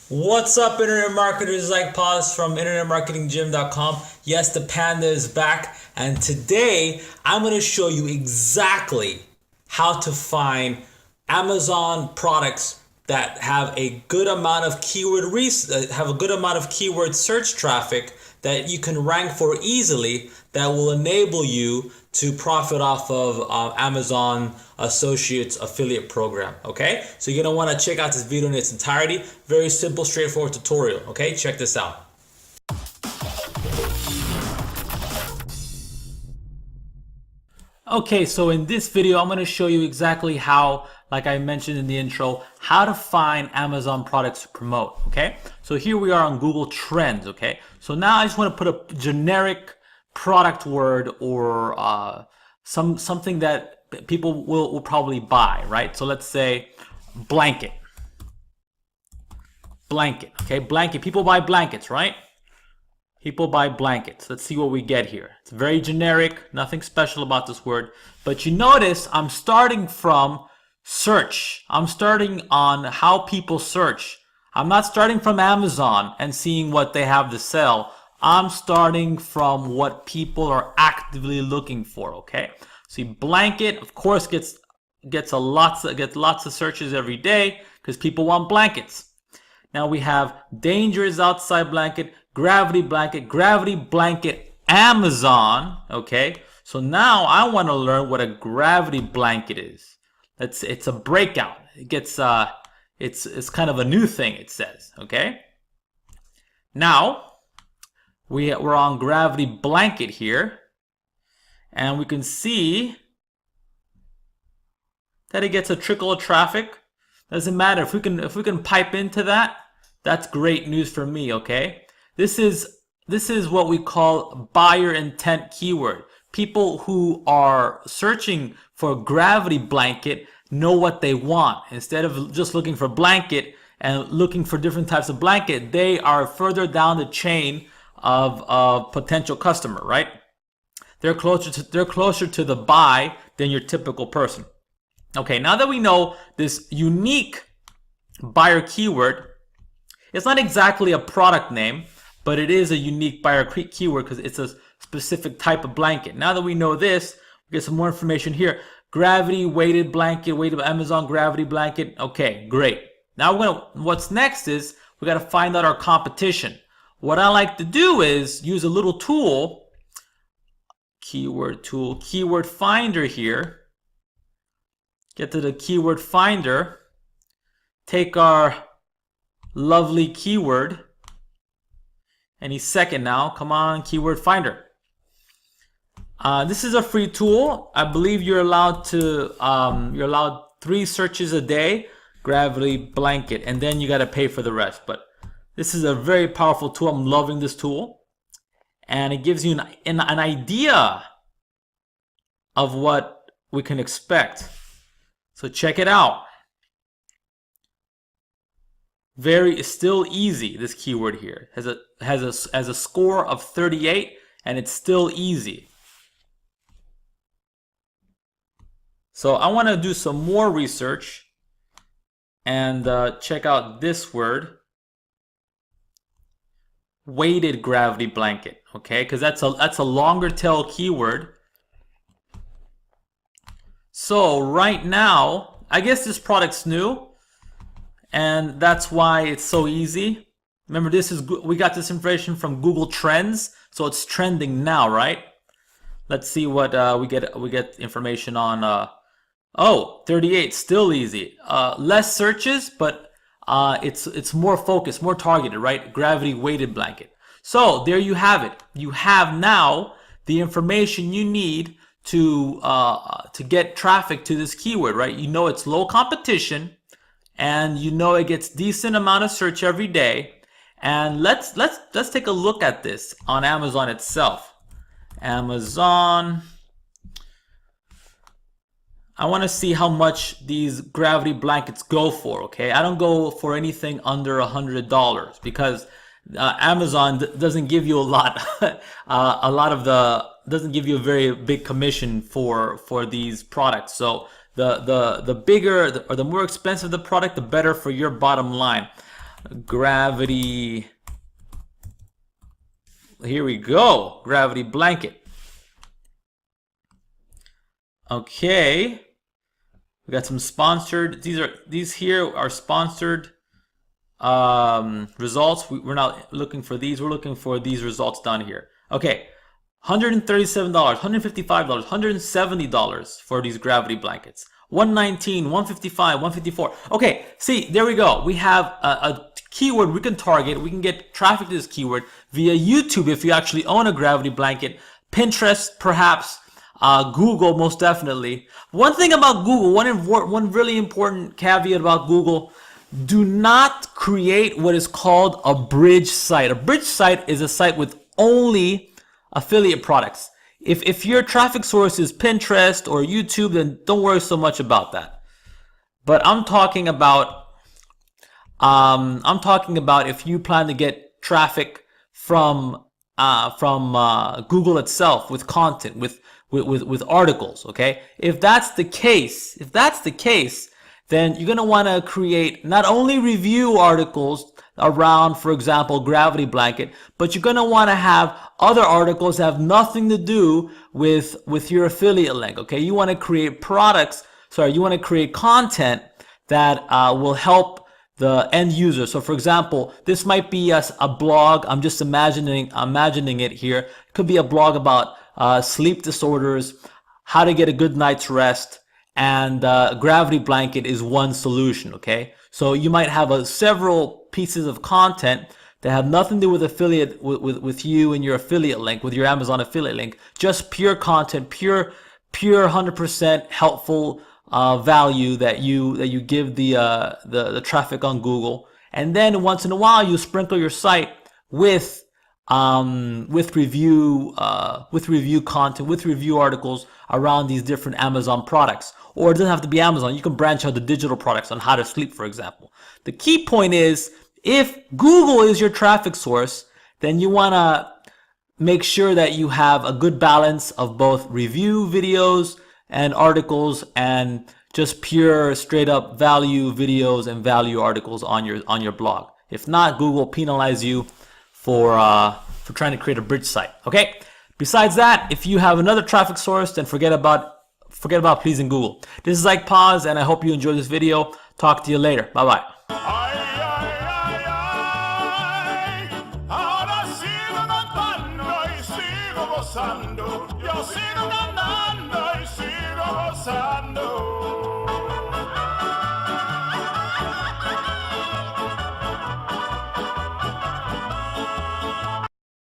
What's up, internet marketers? Like Paz from internetmarketinggym.com. Yes, the panda is back, and today I'm going to show you exactly how to find Amazon products that have a good amount of keyword search traffic that you can rank for easily, that will enable you to profit off of Amazon Associates affiliate program. Okay, so you're gonna want to check out this video in its entirety. Very simple, straightforward tutorial. Okay, check this out. Okay, so in this video, I'm going to show you exactly how, like I mentioned in the intro, how to find Amazon products to promote. Okay, so here we are on Google Trends. Okay, so now I just want to put a generic product word or something that people will probably buy, right? So let's say blanket. Okay, blanket. People buy blankets, right? People buy blankets. Let's see what we get here. It's very generic, nothing special about this word. But you notice I'm starting from search. I'm starting on how people search. I'm not starting from Amazon and seeing what they have to sell. I'm starting from what people are actively looking for, okay? See, blanket, of course, gets lots of searches every day because people want blankets. Now we have dangerous outside blanket, gravity blanket, Amazon. Okay, so now I want to learn what a gravity blanket is. It's a breakout. It gets it's kind of a new thing, it says. Okay, now we're on gravity blanket here, and we can see that it gets a trickle of traffic. Doesn't matter if we can pipe into that. That's great news for me. Okay. This is what we call buyer intent keyword. People who are searching for gravity blanket know what they want. Instead of just looking for blanket and looking for different types of blanket, they are further down the chain of potential customer, right? They're closer to the buy than your typical person. Okay, now that we know this unique buyer keyword, it's not exactly a product name, but it is a unique buyer keyword because it's a specific type of blanket. Now that we know this, we get some more information here. Gravity weighted blanket, weighted Amazon gravity blanket. Okay, great. Now what's next is we got to find out our competition. What I like to do is use a little tool, keyword finder here. Get to the keyword finder. Take our lovely keyword. Any second now. Come on, keyword finder. This is a free tool. I believe you're allowed 3 searches a day, gravity blanket, and then you got to pay for the rest. But this is a very powerful tool. I'm loving this tool, and it gives you an idea of what we can expect. So check it out. Still easy. This keyword here has a score of 38, and it's still easy. So I want to do some more research and check out this word, weighted gravity blanket. Okay, because that's a longer tail keyword. So right now, I guess this product's new, and that's why it's so easy. Remember, we got this information from Google Trends, so it's trending now, right? Let's see what we get. We get information on. 38, still easy. Less searches, but it's more focused, more targeted, right? Gravity weighted blanket. So there you have it. You have now the information you need to get traffic to this keyword, right? You know it's low competition, and you know it gets decent amount of search every day. And let's take a look at this on Amazon itself. Amazon. I want to see how much these gravity blankets go for. Okay, I don't go for anything under $100 because Amazon doesn't give you a lot. Doesn't give you a very big commission for these products. So the bigger or the more expensive the product, the better for your bottom line. gravity. Here we go. Gravity blanket. Okay. We got some sponsored. These here are sponsored results. We're not looking for these. We're looking for these results down here. Okay. $137, $155, $170 for these gravity blankets. $119, $155, $154. Okay, see, there we go. We have a keyword we can target. We can get traffic to this keyword via YouTube if you actually own a gravity blanket, Pinterest perhaps, Google most definitely. One thing about Google, one really important caveat about Google, do not create what is called a bridge site. A bridge site is a site with only affiliate products. If your traffic source is Pinterest or YouTube, then don't worry so much about that. But I'm talking about if you plan to get traffic from Google itself with content, with articles. Okay, if that's the case, then you're gonna want to create not only review articles around, for example, gravity blanket, but you're going to want to have other articles that have nothing to do with your affiliate link. Okay, you want to create you want to create content that will help the end user. So for example, this might be a blog. I'm just imagining it here. It could be a blog about sleep disorders, how to get a good night's rest, and gravity blanket is one solution. Okay, so you might have several pieces of content that have nothing to do with affiliate with you and your affiliate link, with your Amazon affiliate link. Just pure content, pure 100% helpful value that you give the traffic on Google, and then once in a while you sprinkle your site with review content, with review articles around these different Amazon products. Or it doesn't have to be Amazon. You can branch out to digital products on how to sleep, for example. The key point is, if Google is your traffic source, then you want to make sure that you have a good balance of both review videos and articles and just pure straight up value videos and value articles on your blog. If not, Google will penalize you for trying to create a bridge site. Okay. Besides that, if you have another traffic source, then forget about pleasing Google. This is Ike Paz, and I hope you enjoyed this video. Talk to you later. Bye bye.